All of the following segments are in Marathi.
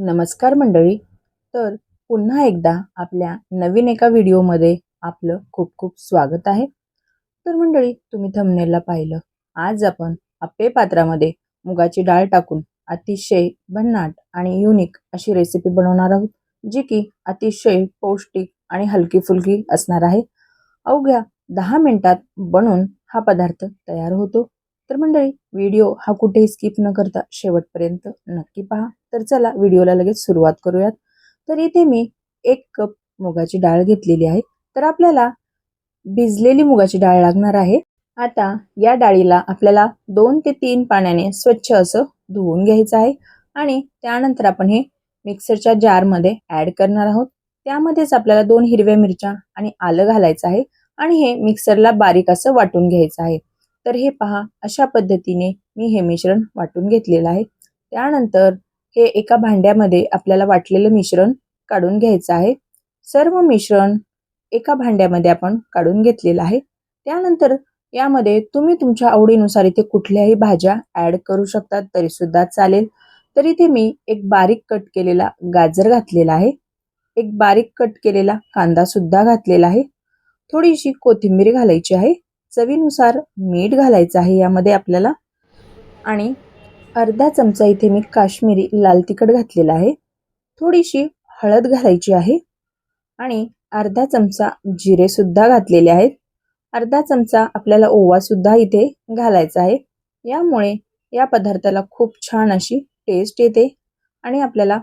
नमस्कार मंडळी. तर पुन्हा एकदा आपल्या नवीन एका व्हिडिओमध्ये आपलं खूप खूप स्वागत आहे. तर मंडळी, तुम्ही थंबनेलला पाहिलं, आज आपण अप्पे पात्रामध्ये मुगाची डाळ टाकून अतिशय भन्नाट आणि युनिक अशी रेसिपी बनवणार आहोत, जी की अतिशय पौष्टिक आणि हलकी फुलकी असणार आहे. अवघ्या 10 मिनिटात बनून हा पदार्थ तयार होतो. तर मंडळी, व्हिडिओ हा कुठेही स्किप न करता शेवटपर्यंत नक्की पहा. तर चला व्हिडिओला लगेच सुरुवात करूयात. तर इथे मी 1 कप मुगाची डाळ घेतलेली आहे. तर आपल्याला भिजलेली मुगाची डाळ लागणार आहे. आता या डाळीला आपल्याला 2 ते 3 पाण्याने स्वच्छ असं धुवून घ्यायचं आहे आणि त्यानंतर आपण हे मिक्सरच्या जारमध्ये ॲड करणार आहोत. त्यामध्येच आपल्याला 2 हिरव्या मिरच्या आणि आलं घालायचं आहे आणि हे मिक्सरला बारीक असं वाटून घ्यायचं आहे. तर हे पहा, अशा पद्धतीने मी हे मिश्रण वाटून घेतलेलं आहे. त्यानंतर हे एका भांड्यामध्ये आपल्याला वाटलेलं मिश्रण काढून घ्यायचं आहे. सर्व मिश्रण एका भांड्यामध्ये आपण काढून घेतलेलं आहे. त्यानंतर यामध्ये तुम्ही तुमच्या आवडीनुसार इथे कुठल्याही भाज्या ॲड करू शकता तरी सुद्धा चालेल. तर इथे मी एक बारीक कट केलेला गाजर घातलेला आहे. एक बारीक कट केलेला कांदा सुद्धा घातलेला आहे. थोडीशी कोथिंबीर घालायची आहे. चवीनुसार मीठ घालायचं आहे यामध्ये आपल्याला आणि अर्धा चमचा इथे मी काश्मीरी लाल तिखट घातलेला आहे. थोडीशी हळद घालायची आहे आणि अर्धा चमचा जिरे सुद्धा घातलेले आहेत. अर्धा चमचा आपल्याला ओवा सुद्धा इथे घालायचा आहे. यामुळे या पदार्थाला खूप छान अशी टेस्ट येते आणि आपल्याला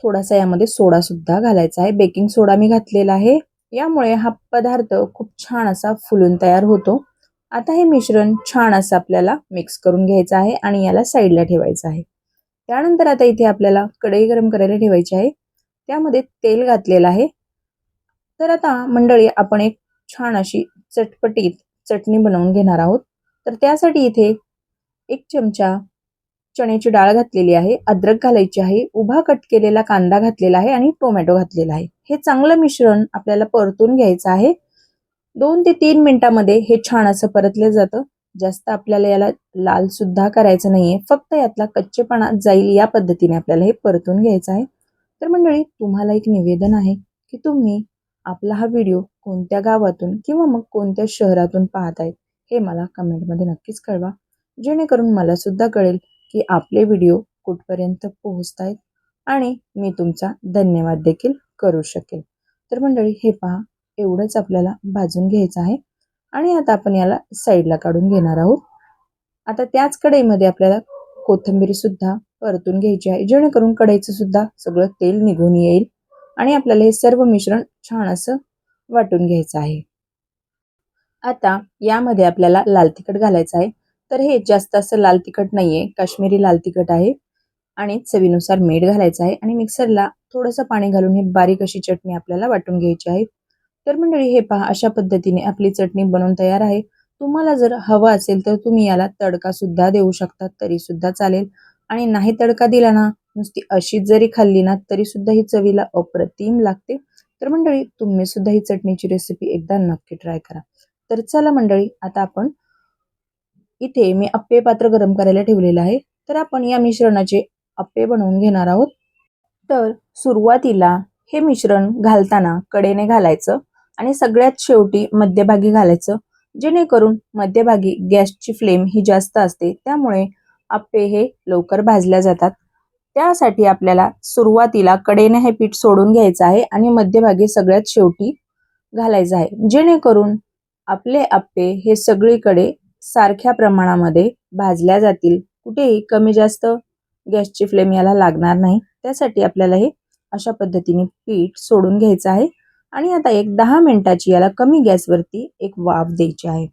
थोडासा यामध्ये सोडा सुद्धा घालायचा आहे. बेकिंग सोडा मी घातलेला आहे. यामुळे हा पदार्थ खूप छान असा फुलून तयार होतो. आता हे मिश्रण छान असं आपल्याला मिक्स करून घ्यायचं आहे आणि याला साईडला ठेवायचं आहे. त्यानंतर आता इथे आपल्याला कढई गरम करायला ठेवायची आहे. त्यामध्ये तेल घातलेलं आहे. तर आता मंडळी, आपण एक छान अशी चटपटीत चटणी बनवून घेणार आहोत. तर त्यासाठी इथे 1 चमचा चण्याची डाळ घातलेली आहे, अद्रक घालायची आहे, उभा कट केलेला कांदा घातलेला आहे आणि टोमॅटो घातलेला आहे. हे चांगलं मिश्रण आपल्याला परतून घ्यायचं आहे. 2 ते 3 मिनिटांमध्ये हे छान असं परतलं जातं. जास्त आपल्याला याला लाल सुद्धा करायचं नाहीये. फक्त यातला कच्चेपणा जाईल या पद्धतीने आपल्याला हे परतून घ्यायचं आहे. तर मंडळी, तुम्हाला एक निवेदन आहे की तुम्ही आपला हा व्हिडिओ कोणत्या गावातून किंवा मग कोणत्या शहरातून पाहतायत हे मला कमेंटमध्ये नक्कीच कळवा. जेणेकरून मला सुद्धा कळेल की आपले व्हिडिओ कुठपर्यंत पोहोचतायत आणि मी तुमचा धन्यवाद देखील करू शकेल. तर मंडळी, हे पहा, एवढंच आपल्याला भाजून घ्यायचं आहे आणि आता आपण याला साईडला काढून घेणार आहोत. आता त्याच कढईमध्ये आपल्याला कोथिंबीर सुद्धा परतून घ्यायची आहे, जेणेकरून कढईचं सुद्धा सगळं तेल निघून येईल आणि आपल्याला हे सर्व मिश्रण छान असं वाटून घ्यायचं आहे. आता यामध्ये आपल्याला लाल तिखट घालायचं आहे. तर हे जास्त असं लाल तिखट नाहीये, काश्मीरी लाल तिखट आहे आणि चवीनुसार मीठ घालायचं आहे आणि मिक्सरला थोडंसं पाणी घालून ही बारीक अशी चटणी आपल्याला वाटून घ्यायची आहे. तर मंडळी, हे पहा, अशा पद्धतीने आपली चटणी बनवून तयार आहे. तुम्हाला जर हवं असेल तर तुम्ही याला तडका सुद्धा देऊ शकता तरी सुद्धा चालेल आणि नाही तडका दिला ना, नुसती अशीच जरी खाल्ली ना तरी सुद्धा ही चवीला अप्रतिम लागते. तर मंडळी, तुम्ही सुद्धा ही चटणीची रेसिपी एकदा नक्की ट्राय करा. तर चला मंडळी, आता आपण इथे मी अप्पे पात्र गरम करायला ठेवलेलं आहे. तर आपण या मिश्रणाचे अप्पे बनवून घेणार आहोत. तर सुरुवातीला हे मिश्रण घालताना कडेने घालायचं आणि सगळ्यात शेवटी मध्यभागी घालायचं, जेणेकरून मध्यभागी गॅसची फ्लेम ही जास्त असते, त्यामुळे अप्पे हे लवकर भाजल्या जातात. त्यासाठी आपल्याला सुरुवातीला कडेने हे पीठ सोडून घ्यायचं आहे आणि मध्यभागी सगळ्यात शेवटी घालायचं आहे, जेणेकरून आपले अप्पे हे सगळीकडे सारख्या प्रमाणामध्ये भाजल्या जातील. कुठेही कमी जास्त गॅसची फ्लेम याला लागणार नाही. त्यासाठी आपल्याला हे अशा पद्धतीने पीठ सोडून घ्यायचं आहे आणि आता एक 10 मिनिटाची याला कमी गॅसवरती एक वाफ द्यायची आहे.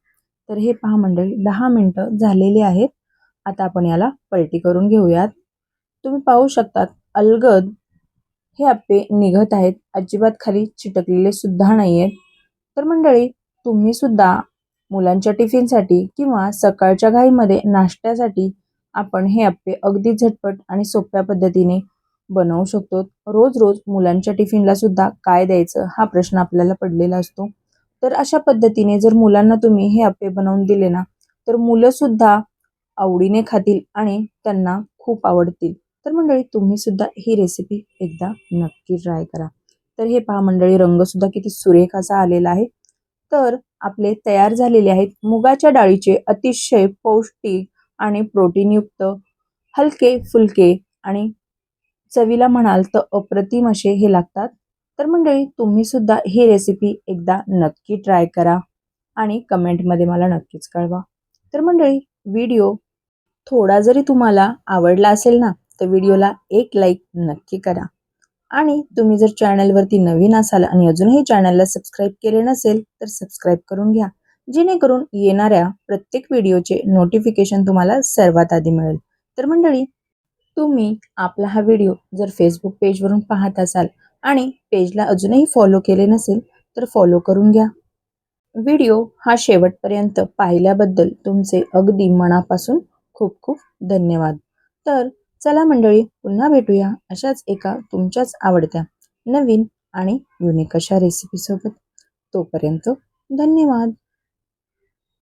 तर हे पहा मंडळी, 10 मिनिटं झालेली आहेत. आता आपण याला पलटी करून घेऊयात. तुम्ही पाहू शकतात, अलगद हे अप्पे निघत आहेत. अजिबात खाली चिटकलेले सुद्धा नाहीयेत. तर मंडळी, तुम्ही सुद्धा मुलांच्या टिफिनसाठी किंवा सकाळच्या घाईमध्ये नाश्त्यासाठी आपण हे अप्पे अगदी झटपट आणि सोप्या पद्धतीने बनवू शकतो. रोज रोज मुलांच्या टिफिनला सुद्धा काय द्यायचं हा प्रश्न आपल्याला पडलेला असतो. तर अशा पद्धतीने जर मुलांना तुम्ही हे अप्पे बनवून दिले ना, तर मुलं सुद्धा आवडीने खातील आणि त्यांना खूप आवडतील. तर मंडळी तुम्ही सुद्धा ही रेसिपी एकदा नक्की ट्राय करा. तर हे पहा मंडळी, रंग सुद्धा किती सुरेख असा आलेला आहे. तर आपले तयार झालेले आहेत मुगाच्या डाळीचे अतिशय पौष्टिक आणि प्रोटीनयुक्त हलके फुलके आणि चवीला म्हणाल तर अप्रतिम असे हे लागतात. तर मंडळी तुम्ही सुद्धा ही रेसिपी एकदा नक्की ट्राय करा आणि कमेंटमध्ये मला नक्कीच कळवा. तर मंडळी व्हिडिओ थोडा जरी तुम्हाला आवडला असेल ना, तर व्हिडिओला एक लाईक नक्की करा. आणि तुम्ही जर चॅनलवरती नवीन असाल आणि अजूनही चॅनलला सबस्क्राईब केले नसेल तर सबस्क्राईब करून घ्या, जेणेकरून येणाऱ्या प्रत्येक व्हिडिओचे नोटिफिकेशन तुम्हाला सर्वात आधी मिळेल. तर मंडळी तुम्ही आपला हा व्हिडिओ जर फेसबुक पेजवरून पाहत असाल आणि पेजला अजूनही फॉलो केले नसेल तर फॉलो करून घ्या. व्हिडिओ हा शेवटपर्यंत पाहिल्याबद्दल तुमचे अगदी मनापासून खूप खूप धन्यवाद. तर चला मंडळी, पुन्हा भेटूया अशाच एका तुमच्याच आवडत्या नवीन आणि युनिक अशा रेसिपीसोबत. तोपर्यंत धन्यवाद.